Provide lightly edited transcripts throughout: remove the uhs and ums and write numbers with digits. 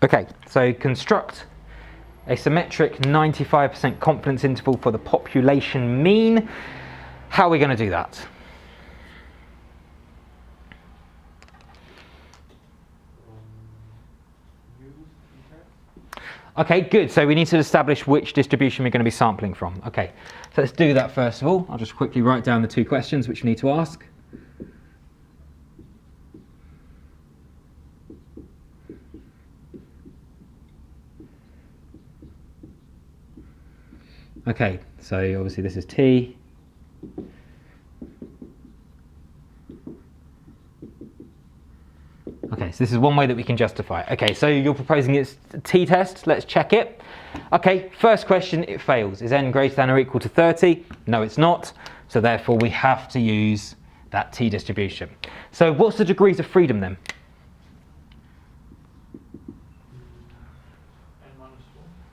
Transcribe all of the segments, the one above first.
Okay, so construct a symmetric 95% confidence interval for the population mean. How are we going to do that? Okay, good. So we need to establish which distribution we're going to be sampling from. Okay, so let's do that first of all. I'll just quickly write down the two questions which we need to ask. Okay, so obviously this is T. Okay, so this is one way that we can justify it. Okay, so you're proposing it's a t-test. Let's check it. Okay, first question, it fails. Is n greater than or equal to 30? No, it's not. So therefore we have to use that t distribution. So what's the degrees of freedom then?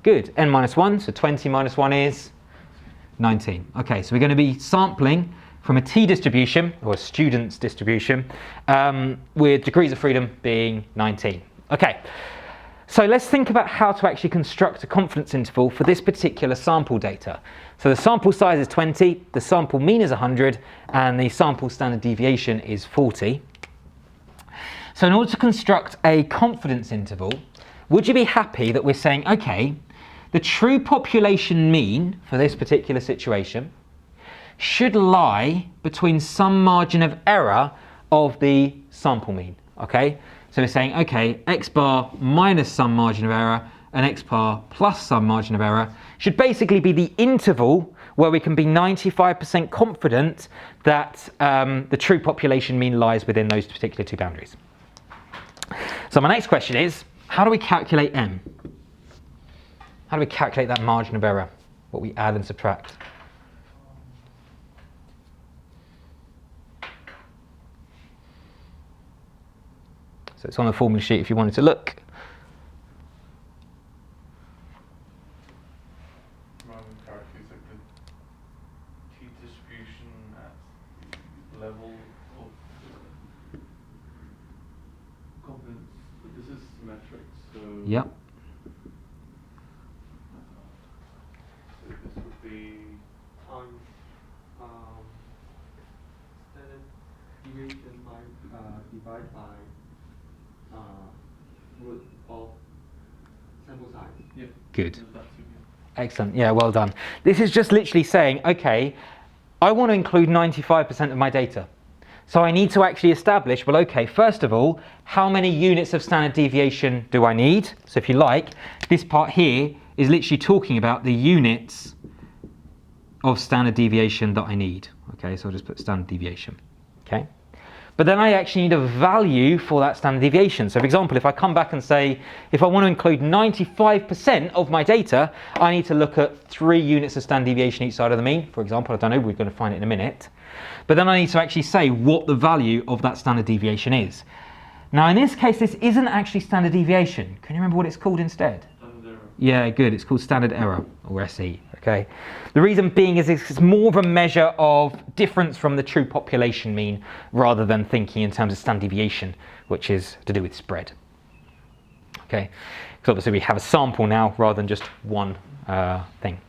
Good, n minus 1, so 20 minus 1 is 19. Okay, so we're going to be sampling from a t distribution, or a student's distribution, with degrees of freedom being 19. Okay, so let's think about how to actually construct a confidence interval for this particular sample data. So the sample size is 20, the sample mean is 100, and the sample standard deviation is 40. So in order to construct a confidence interval, would you be happy that we're saying, okay, the true population mean for this particular situation should lie between some margin of error of the sample mean, okay? So we're saying, okay, x bar minus some margin of error and x bar plus some margin of error should basically be the interval where we can be 95% confident that the true population mean lies within those particular two boundaries. So my next question is, how do we calculate m? How do we calculate that margin of error, what we add and subtract? So it's on the formula sheet if you wanted to look. T distribution at level of confidence. This is symmetric, so Yep. So this would be times standard deviation by divided by root of sample size. Yeah. Good. Excellent. Yeah, well done. This is just literally saying, okay, I want to include 95% of my data. So I need to actually establish, well, okay, first of all, how many units of standard deviation do I need? So if you like, this part here is literally talking about the units of standard deviation that I need. Okay, so I'll just put standard deviation. Okay. But then I actually need a value for that standard deviation. So for example, if I come back and say, if I want to include 95% of my data, I need to look at 3 units of standard deviation each side of the mean. For example, I don't know, we're going to find it in a minute. But then I need to actually say what the value of that standard deviation is. Now in this case, this isn't actually standard deviation. Can you remember what it's called instead? Standard error. Yeah, good. It's called standard error, or SE. Okay. The reason being is it's more of a measure of difference from the true population mean rather than thinking in terms of standard deviation, which is to do with spread. Okay. Because obviously we have a sample now rather than just one thing.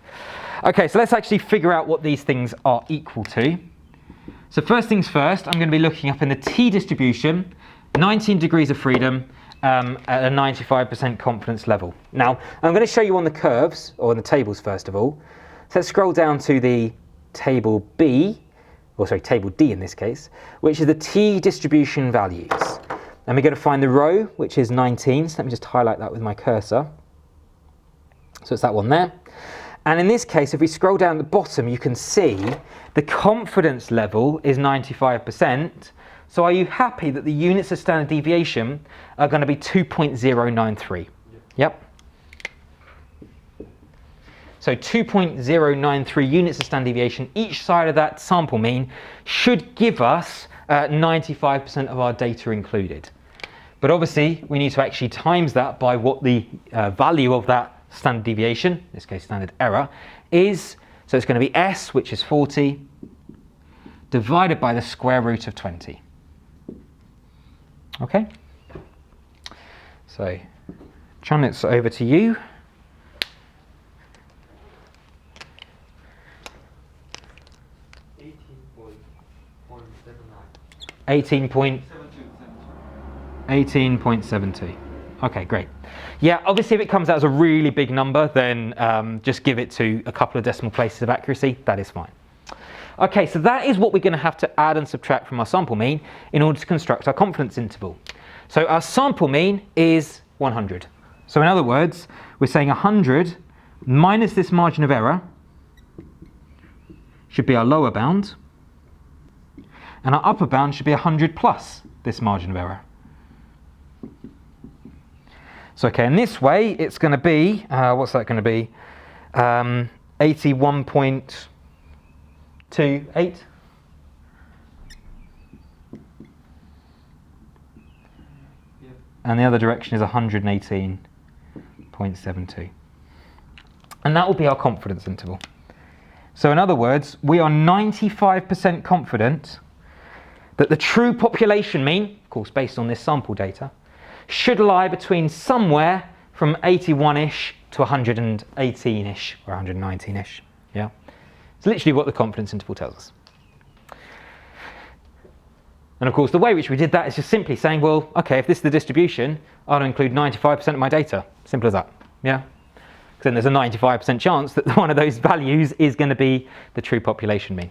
Okay, so let's actually figure out what these things are equal to. So first things first, I'm going to be looking up in the t distribution, 19 degrees of freedom at a 95% confidence level. Now, I'm going to show you on the curves, or on the tables first of all. So let's scroll down to the table B, or sorry, table D in this case, which is the t distribution values. And we're going to find the row, which is 19. So let me just highlight that with my cursor. So it's that one there. And in this case, if we scroll down at the bottom, you can see the confidence level is 95%. So are you happy that the units of standard deviation are going to be 2.093? Yep. So 2.093 units of standard deviation each side of that sample mean should give us 95% of our data included. But obviously, we need to actually times that by what the value of that standard deviation, in this case standard error, is. So it's going to be S, which is 40, divided by the square root of 20. Okay? So John, it's over to you. 18.72. Okay, great. Yeah, obviously if it comes out as a really big number, then just give it to a couple of decimal places of accuracy. That is fine. Okay, so that is what we're going to have to add and subtract from our sample mean in order to construct our confidence interval. So our sample mean is 100. So in other words, we're saying 100 minus this margin of error should be our lower bound, and our upper bound should be 100 plus this margin of error. So okay, in this way, it's going to be, what's that going to be? 81.28. And the other direction is 118.72. And that will be our confidence interval. So in other words, we are 95% confident that the true population mean, of course based on this sample data, should lie between somewhere from 81-ish to 118-ish or 119-ish. Yeah, it's literally what the confidence interval tells us. And of course the way which we did that is just simply saying, well, okay, if this is the distribution, I'll include 95% of my data. Simple as that. Yeah, because then there's a 95% chance that one of those values is going to be the true population mean.